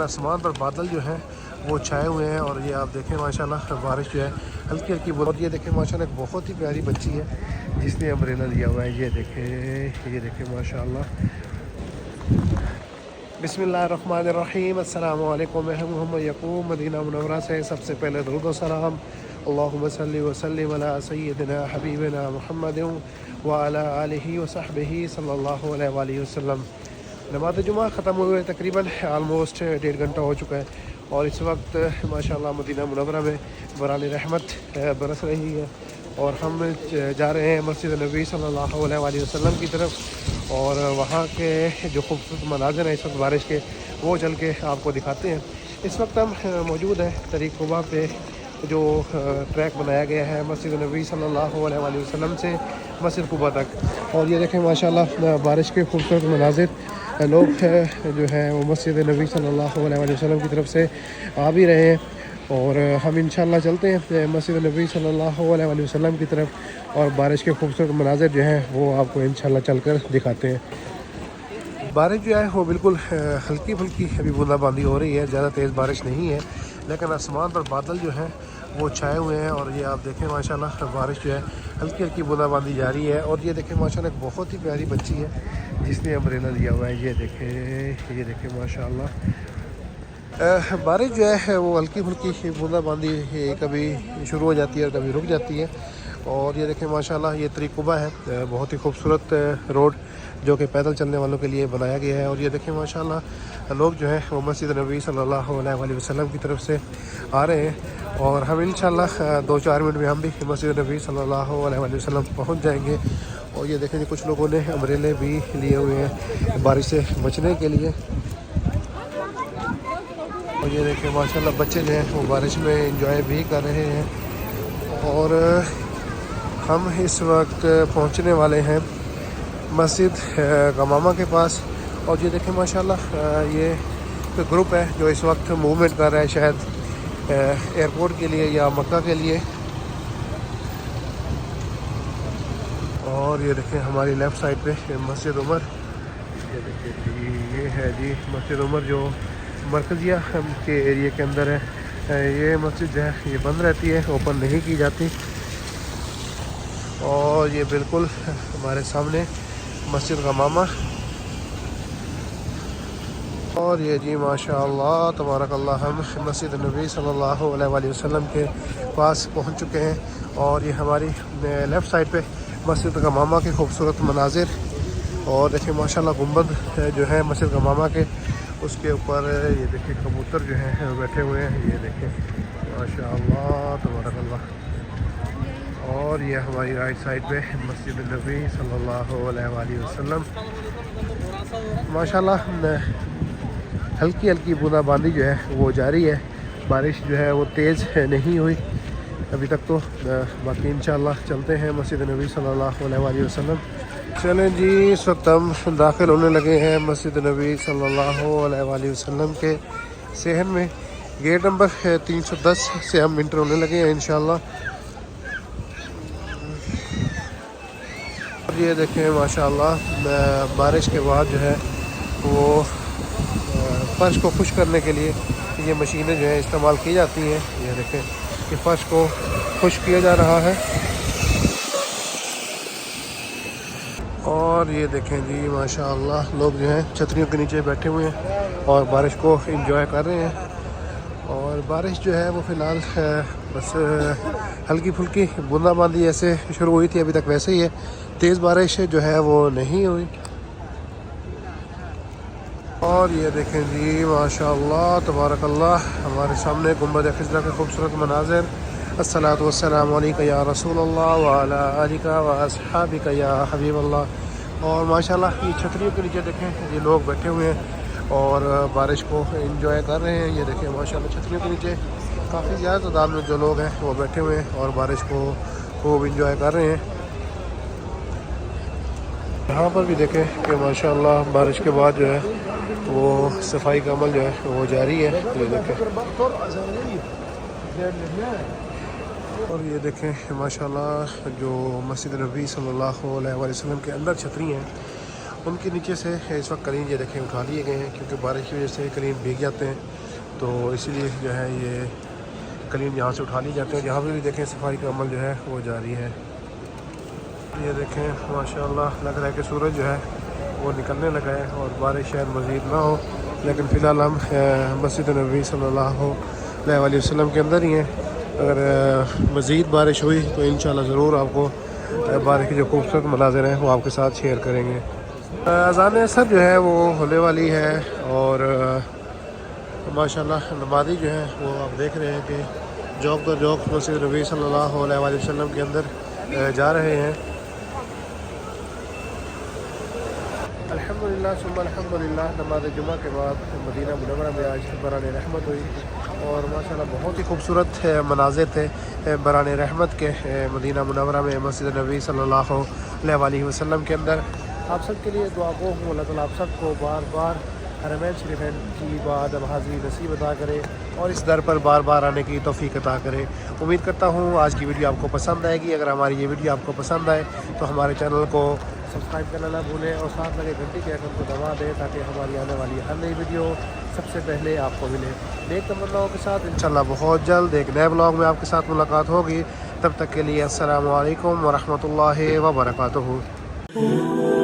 آسمان پر بادل جو ہیں وہ چھائے ہوئے ہیں، اور یہ آپ دیکھیں ماشاءاللہ بارش جو ہے ہلکی ہلکی اور یہ دیکھیں ماشاءاللہ ایک بہت ہی پیاری بچی ہے جس نے امبریلا لیا ہوا ہے، یہ دیکھیں ماشاءاللہ۔ بسم اللہ الرحمن الرحیم، السلام علیکم۔ میں محمد یعقوب مدینہ منورہ سے سب سے پہلے درود و سلام، اللہم صلی وسلم علی سیدنا حبیبنا محمد وعلی آلہ وصحبہ صلی اللہ علیہ وآلہ وسلم۔ نماز جمعہ ختم ہوئے تقریباً آلموسٹ 1.5 گھنٹہ ہو چکا ہے، اور اس وقت ماشاءاللہ مدینہ منورہ میں باران رحمت برس رہی ہے، اور ہم جا رہے ہیں مسجد نبی صلی اللہ علیہ وآلہ وسلم کی طرف، اور وہاں کے جو خوبصورت مناظر ہیں اس وقت بارش کے وہ چل کے آپ کو دکھاتے ہیں۔ اس وقت ہم موجود ہیں طریق قباء پہ، جو ٹریک بنایا گیا ہے مسجد نبی صلی اللہ علیہ وآلہ وسلم سے مسجد قباء تک، اور یہ دیکھیں ماشاءاللہ بارش کے خوبصورت مناظر۔ لوگ جو ہیں وہ مسجد نبی صلی اللہ علیہ وآلہ وسلم کی طرف سے آ بھی رہے ہیں، اور ہم انشاءاللہ چلتے ہیں مسجد نبی صلی اللہ علیہ وآلہ وسلم کی طرف، اور بارش کے خوبصورت مناظر جو ہیں وہ آپ کو انشاءاللہ چل کر دکھاتے ہیں۔ بارش جو ہے وہ بالکل ہلکی پھلکی ابھی بوندا باندی ہو رہی ہے، زیادہ تیز بارش نہیں ہے، لیکن آسمان پر بادل جو ہیں وہ چھائے ہوئے ہیں، اور یہ آپ دیکھیں ماشاءاللہ بارش جو ہے ہلکی ہلکی بوندا باندی جاری ہے، اور یہ دیکھیں ماشاءاللہ ایک بہت ہی پیاری بچی ہے جس نے امبریلا لیا ہوا ہے، یہ دیکھیں ماشاءاللہ۔ بارش جو ہے وہ ہلکی پھلکی بوندا باندی کبھی شروع ہو جاتی ہے اور کبھی رک جاتی ہے، اور یہ دیکھیں ماشاءاللہ یہ طریق قباء ہے، بہت ہی خوبصورت روڈ جو کہ پیدل چلنے والوں کے لیے بنایا گیا ہے، اور یہ دیکھیں ماشاءاللہ لوگ جو ہیں وہ مسجد نبی صلی اللہ علیہ وآلہ وسلم کی طرف سے آ رہے ہیں، اور ہم انشاءاللہ 2-4 منٹ میں ہم بھی مسجد نبی صلی اللہ علیہ وآلہ وسلم پہنچ جائیں گے۔ اور یہ دیکھیں کچھ لوگوں نے امبریلے بھی لیے ہوئے ہیں بارش سے بچنے کے لیے، اور یہ دیکھیں ماشاءاللہ بچے جو ہیں وہ بارش میں انجوائے بھی کر رہے ہیں، اور ہم اس وقت پہنچنے والے ہیں مسجد غمامہ کے پاس، اور یہ دیکھیں ماشاءاللہ یہ گروپ ہے جو اس وقت موومنٹ کر رہا ہے، شاید ایئرپورٹ کے لیے یا مکہ کے لیے۔ اور یہ دیکھیں ہماری لیفٹ سائڈ پہ مسجد عمر، یہ دیکھیں جی یہ ہے جی مسجد عمر جو مرکزیہ کے ایریے کے اندر ہے۔ یہ مسجد جو ہے یہ بند رہتی ہے، اوپن نہیں کی جاتی، اور یہ بالکل ہمارے سامنے مسجد غمامہ، اور یہ جی ماشاءاللہ تبارک اللہ ہم مسجد نبی صلی اللہ علیہ وآلہ وسلم کے پاس پہنچ چکے ہیں، اور یہ ہماری لیفٹ سائڈ پہ مسجد غمامہ کے خوبصورت مناظر، اور دیکھیں ماشاءاللہ گنبد جو ہے مسجد غمامہ کے، اس کے اوپر یہ دیکھیں کبوتر جو ہیں بیٹھے ہوئے ہیں، یہ دیکھیں ماشاءاللہ تبارک اللہ۔ اور یہ ہماری رائٹ سائڈ پہ مسجد نبی صلی اللہ علیہ وآلہ وسلم، ماشاءاللہ ہلکی ہلکی بوندا باندی جو ہے وہ جاری ہے، بارش جو ہے وہ تیز نہیں ہوئی ابھی تک تو، باقی انشاءاللہ چلتے ہیں مسجد نبی صلی اللہ علیہ وآلہ وسلم۔ چلیں جی اس وقت ہم داخل ہونے لگے ہیں مسجد نبی صلی اللہ علیہ وآلہ وسلم کے صحن میں، گیٹ نمبر 310 سے ہم انٹر ہونے لگے ہیں انشاءاللہ۔ اور یہ دیکھیں ماشاءاللہ بارش کے بعد جو ہے وہ فرش کو خشک کرنے کے لیے یہ مشینیں جو ہیں استعمال کی جاتی ہیں، یہ دیکھیں کہ فرش کو خشک کیا جا رہا ہے، اور یہ دیکھیں جی ماشاءاللہ لوگ جو ہیں چھتریوں کے نیچے بیٹھے ہوئے ہیں اور بارش کو انجوائے کر رہے ہیں، اور بارش جو ہے وہ فی الحال بس ہلکی پھلکی بوندا باندی ایسے شروع ہوئی تھی، ابھی تک ویسے ہی ہے، تیز بارش جو ہے وہ نہیں ہوئی۔ اور یہ دیکھیں جی ماشاءاللہ تبارک اللہ ہمارے سامنے گنبد خضرا کے خوبصورت مناظر، الصلاۃ والسلام علیک یا رسول اللہ وعلی آلک واصحابک یا حبیب اللہ۔ اور ماشاءاللہ یہ چھتریوں کے نیچے دیکھیں یہ لوگ بیٹھے ہوئے ہیں اور بارش کو انجوائے کر رہے ہیں، یہ دیکھیں ماشاءاللہ چھتریوں کے نیچے کافی زیادہ تعداد میں جو لوگ ہیں وہ بیٹھے ہوئے ہیں اور بارش کو خوب انجوائے کر رہے ہیں۔ یہاں پر بھی دیکھیں کہ ماشاءاللہ بارش کے بعد جو ہے وہ صفائی کا عمل جو ہے وہ جاری ہے، یہ دیکھیں، اور یہ دیکھیں ماشاءاللہ جو مسجد نبی صلی اللہ علیہ وسلم کے اندر چھتری ہیں، ان کے نیچے سے اس وقت کلیم یہ دیکھیں اٹھا لیے گئے ہیں، کیونکہ بارش کی وجہ سے کلیم بھیگ جاتے ہیں، تو اسی لیے جو ہے یہ کلیم یہاں سے اٹھا لیے جاتے ہیں۔ یہاں پہ بھی دیکھیں صفائی کا عمل جو ہے وہ جاری ہے۔ یہ دیکھیں ماشاءاللہ لگ رہا ہے کہ سورج جو ہے وہ نکلنے لگا ہے اور بارش شاید مزید نہ ہو، لیکن فی الحال ہم مسجد نبوی صلی اللہ علیہ وسلم کے اندر ہی ہیں۔ اگر مزید بارش ہوئی تو انشاءاللہ ضرور آپ کو بارش کی جو خوبصورت مناظر ہیں وہ آپ کے ساتھ شیئر کریں گے۔ اذان عصر جو ہے وہ ہونے والی ہے اور ماشاءاللہ نمازی جو ہیں وہ آپ دیکھ رہے ہیں کہ جوک در جوک مسجد نبی صلی اللہ علیہ وسلم کے اندر جا رہے ہیں۔ الحمدللہ ثم الحمدللہ، نماز جمعہ کے بعد مدینہ منورہ میں آج بران رحمت ہوئی اور ماشاءاللہ بہت ہی خوبصورت مناظر تھے بران رحمت کے مدینہ منورہ میں مسجد نبی صلی اللہ علیہ وسلم کے اندر۔ آپ سب کے لیے دعا گو ہوں اللہ تعالیٰ آپ سب کو بار بار حرمین شریفین کی بعد حاضری نصیب عطا کرے اور اس در پر بار بار آنے کی توفیق عطا کرے۔ امید کرتا ہوں آج کی ویڈیو آپ کو پسند آئے گی۔ اگر ہماری یہ ویڈیو آپ کو پسند آئے تو ہمارے چینل کو سبسکرائب کرنا نہ بھولیں اور ساتھ لگے گھنٹی کے آئیکن کو دبا دیں تاکہ ہماری آنے والی ہر نئی ویڈیو سب سے پہلے آپ کو ملے۔ نیک تمناؤں کے ساتھ انشاءاللہ بہت جلد ایک نئے بلاگ میں آپ کے ساتھ ملاقات ہوگی۔ تب تک کے لیے السلام علیکم ورحمۃ اللہ وبرکاتہ۔